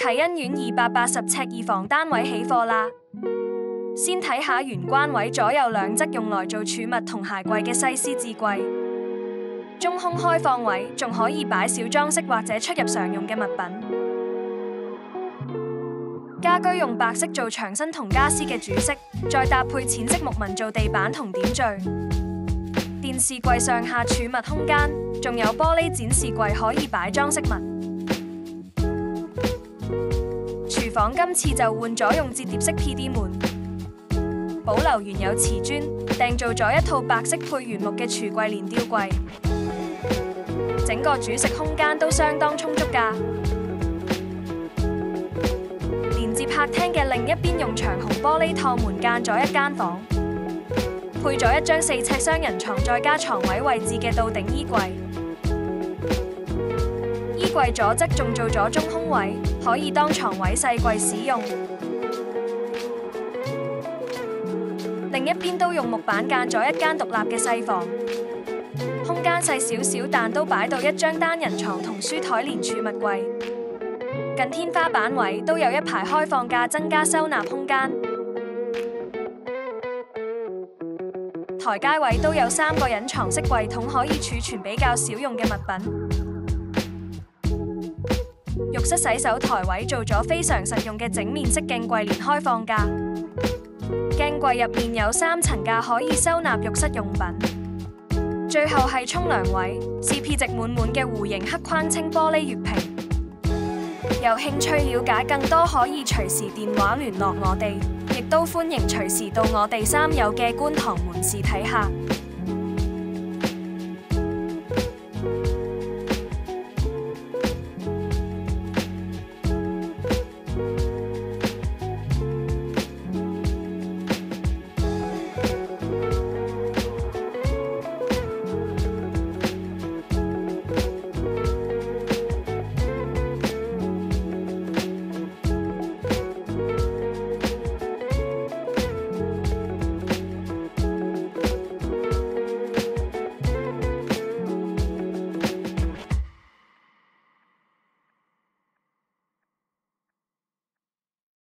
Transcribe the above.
啟欣苑280尺2房單位起貨啦！先睇下玄關位左右兩側用來做儲物同鞋櫃嘅西施置櫃，中空開放位仲可以擺小裝飾或者出入常用嘅物品。家居用白色做牆身同家私嘅主色，再搭配淺色木紋做地板同點綴。電視櫃上下儲物空間，仲有玻璃展示櫃可以擺裝飾物。廚房今次就換咗用摺疊式 PD 門，保留原有瓷磚，訂做咗一套白色配原木嘅櫥櫃連吊櫃，整個煮食空間都相當充足㗎。連接客廳嘅另一邊用長紅玻璃趟門間咗一間房，配咗一張4尺雙人床，再加床位位置嘅倒頂衣櫃。衣櫃左側仲做咗中空位，可以當床位細櫃使用。另一邊都用木板間咗一間獨立嘅細房，空間細少少，但都擺到一張單人床同書台連儲物櫃。近天花板位都有一排開放架，增加收納空間。台階位都有3個隱藏式櫃桶，可以儲存比較少用嘅物品。浴室洗手台位做咗非常實用嘅整面式鏡櫃連開放架，鏡櫃入面有3層架，可以收納浴室用品。最後係沖涼位，CP 值滿滿嘅弧形黑框清玻璃月屏。有興趣了解更多，可以隨時電話聯絡我哋，亦都歡迎隨時到我哋3有嘅觀塘門市睇下。